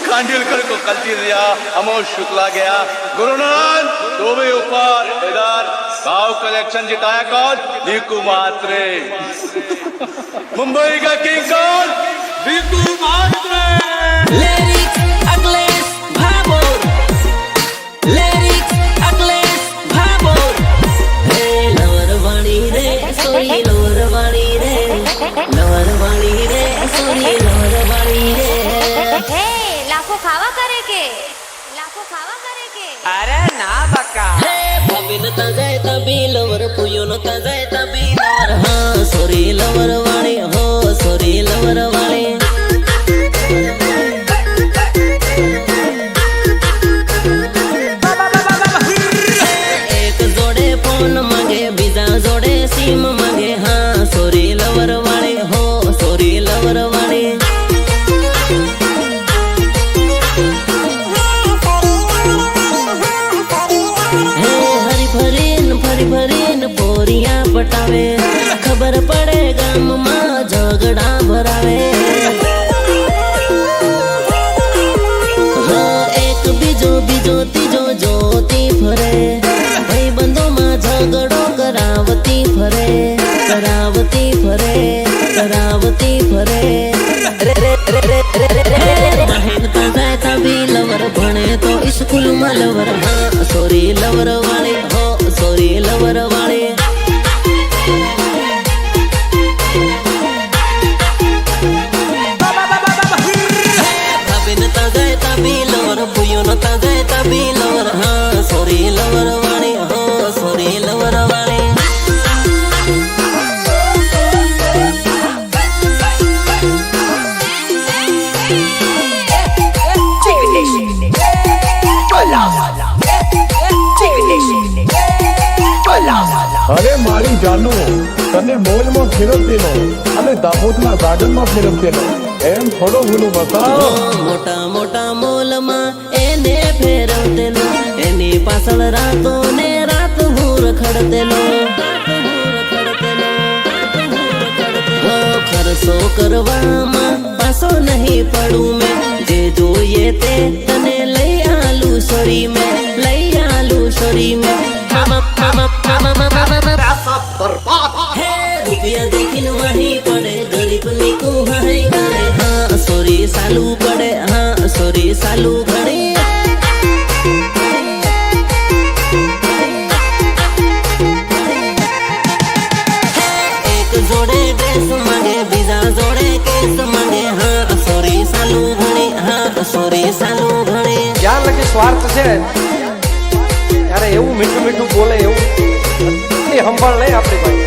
खांडीलकर को कल्टी दिया, अमोल शुक्ला गया। गुरुनाथ तो भी ऊपर, इधर भाव कलेक्शन जिताया कौन? नीकू मात्रे। मुंबई का किंग कौन? नीकू मात्रे। Lyrics Akhilesh Bhabor, lyrics Akhilesh Bhabor. हे लवरवाणी रे सोरी लवरवाणी रे, लवरवाणी रे सोरी लवरवाणी रे। हे लाखो खावा करे के, लाखो खावा करे के। अरे ना बका हे भाभी न जाय तभी लवर पुयो न जाय तभी लवर। हाँ सोरी लवरवाणी हो सोरी लवरवाणी। एक जोड़े फोन मांगे बीजा जोड़े सिम मांगे। हाँ सोरी लवरवाणी हो सोरी लवरवाणी। फरी भरीन पोरिया पटावे, खबर पड़े गाम में झगड़ा भरावे। हाँ एक बीजो बीजो तीजो जोती फरे, भाई बंदो में झगड़ो करावती फरे, करावती फरे, करावती फरे। रे रे रे रे रे रे बहन का जाए तभी लवर बने तो स्कूल में लवर। हाँ सोरी लवर वाले हो सोरी लवर वाले। भाभी न जाए तभी लवर पुयो न जाए तभी लवर। हाँ सोरी लवर वाले हो सोरी लवर वाले। अरे मारी जानू तने मोल में फेरवतेलो अने दाहोदना गार्डन में फेरवतेलो एम थोड़ो भूलो बताओ। मोटा मोटा मोल में एने फेरवतेलो, एनी पासल रातो ने रात हूर खड़तेलो। हो खरसो करवा में पासो नहीं पड़ू में, जे जो ये ते तने लई आलू सोरी में, लई आलू सोरी में। रुपया देखिन वही पड़े गरीब निको हाय गाए। हाँ सोरी सालू पड़े, हाँ सोरी सालू घड़े। एक जोड़े ड्रेस मांगे बीजा जोड़े केस मांगे। हाँ सोरी सालू घड़े, हाँ सोरी सालू घड़े। જ્યાં લગી સ્વાર્થ છે ત્યારે એવું મીઠું મીઠું બોલે એવું એ સંભાળ નહીં આપણી પાસે,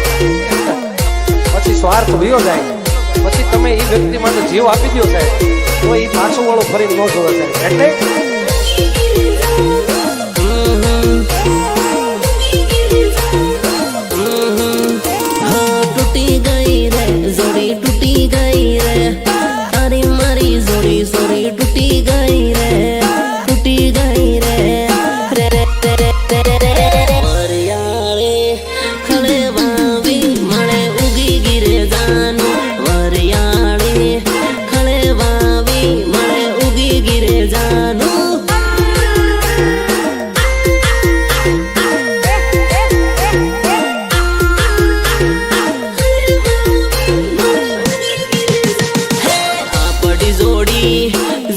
પછી સ્વાર્થ વયો જાય, પછી તમે એ વ્યક્તિ માટે જીવ આપી દો સાહેબ તો એ પાછું વાળો ફરી ન જોવે સાહેબ। એટલે टूटी गई रे जोड़ी टूटी गई रे, अरे मारी जोड़ी जोड़ी टूटी गई रे, टूटी गई रे। रे रे रे रे रे रे वरियाळे खड़े वावी मळे उगी गिरे जानू, वरियाळे खड़े वावी मळे उगी गिरे जानू।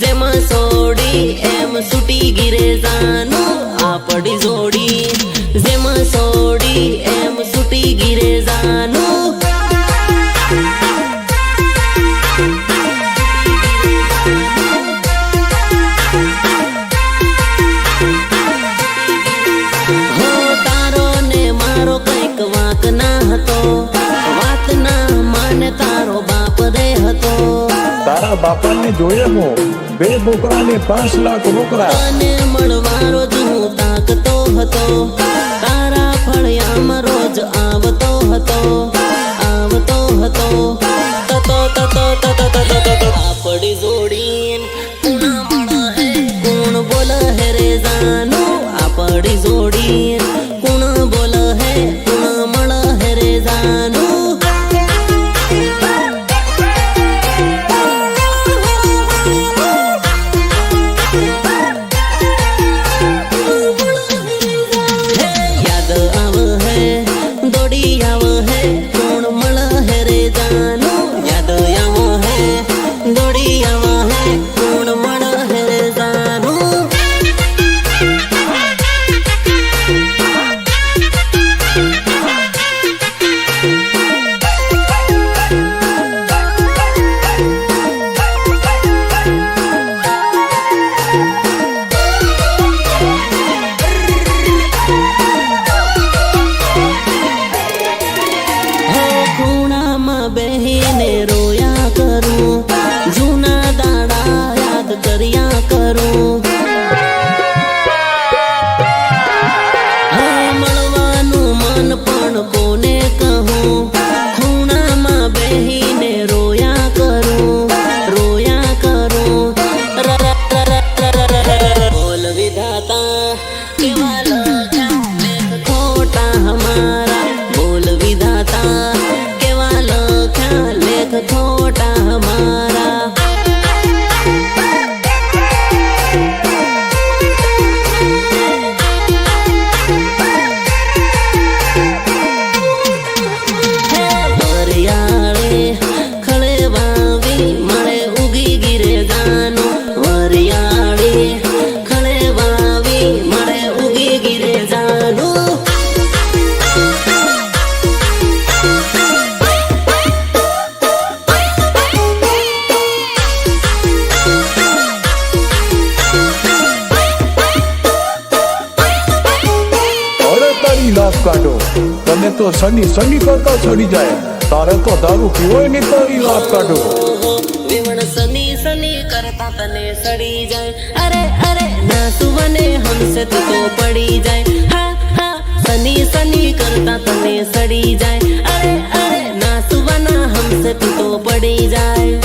जेमा सोडी एम सुटी गिरे जानू, आपड़ी जोड़ी जेमा सोडी एम सुटी गिरे जानू। हो तारो ने मारो कईक वाक ना हतो, वात ना माने तारो बाप रे हतो। तारा बापा ने जोये हो बे बोकरा ने 5 लाख बोकरा तने मणवारो जू ताकतो हतो, तारा फळियाમાં રોજ આવતો હતો, આવતો હતો। તતો તતો તતો તને તો સની કરતા સડી જાય. તારે તો દારૂ પીવોય નહીં તારી વાત કાઢો. વિવણ સની સની કરતા તને સડી જાય. અરે અરે ના સુવને હમસે તું તો પડી જાય. હા હા સની સની કરતા તને સડી જાય. અરે અરે ના સુવના હમસે તું તો પડી જાય.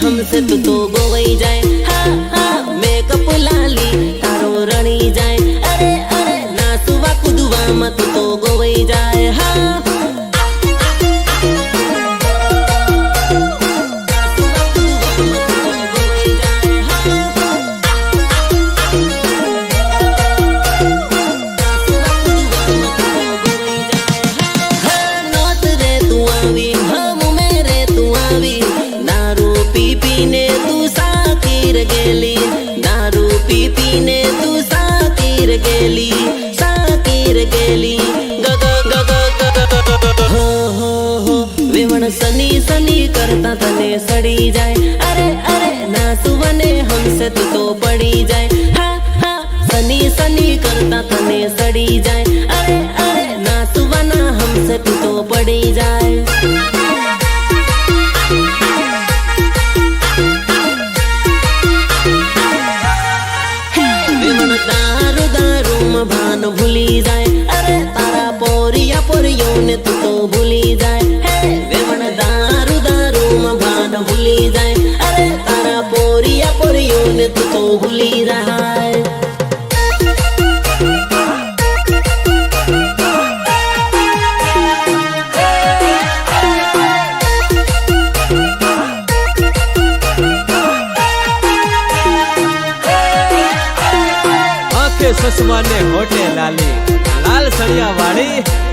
हमसे तू तो गोवई जाए. हाँ हाँ मेकअप लाली तारो रणी जाए. अरे अरे नासुवा कुदुवा मत तो गोवई जाए. हाँ सनी सनी करता तने सड़ी जाए. अरे अरे ना सुवने हमसे तू तो पड़ी जाए. हाँ हाँ सनी सनी करता तने सड़ी जाए. अरे अरे ना सुवना हमसे तू तो पड़ी जाए. दारू दारू में भान भूली जाए. अरे तारा पोरिया पोरियों ने तू तो भूली जाए. दारू दारू में भान भूली जाए. अरे तारा पोरिया पोरियों ने तू तो भूली रहा है. ससमा ने होटे लाली लाल सड़िया वाली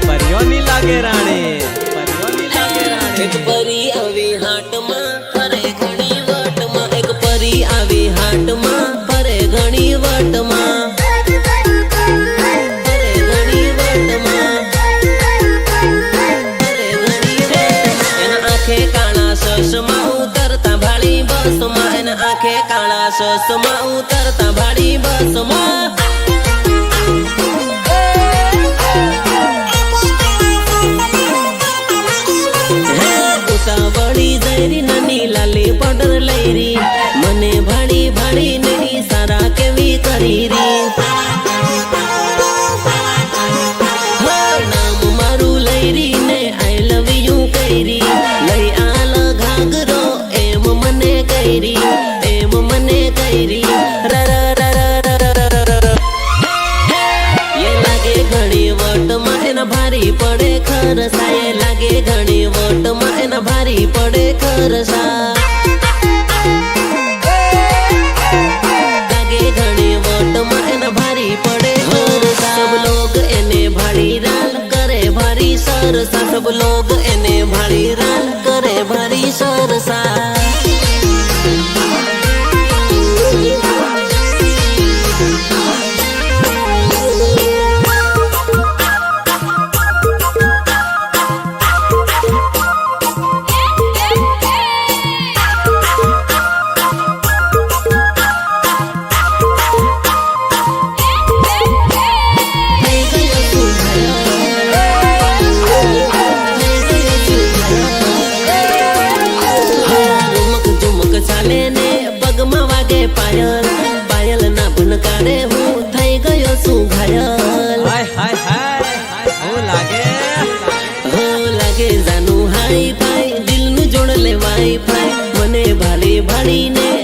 परियोनी लागे राणी. एक परी आवी हाट में फरे घणी वट में. एक परी आवी हाट में फरे घणी वट में. फरे घणी वट में. फरे घणी एन आंखे काळा चश्मा उतरता भाड़ी बस में. एन आंखे काळा चश्मा उतरता भाड़ी बस में. बड़ी जैरी ननी लाली पाउडर लैरी. मने भाड़ी भाड़ी नहीं सारा के भी करी री. नाम मारू लैरी ने आई लव यू कैरी. लई आल घाघरो एम मने कैरी. एम मने कैरी. ये लागे घड़ी वट में एना भारी पड़े खरसा. ये लागे घड़ी वट में एना भारी पड़े खरसा. लागे घड़ी वट में एना भारी पड़े खरसा. सब लोग एने भारी राल करे भारी सरसा. सब लोग एने भारी राल करे भारी सरसा. पायल पायल ना बनकारे हूँ થઈ ગયો છું ઘાયલ. હાય હાય હાય હું લાગે જાનું હાઈ ફાઈ. દિલ નું જોડ લે વાઈ ફાઈ. મને ભાલી ભાળી ને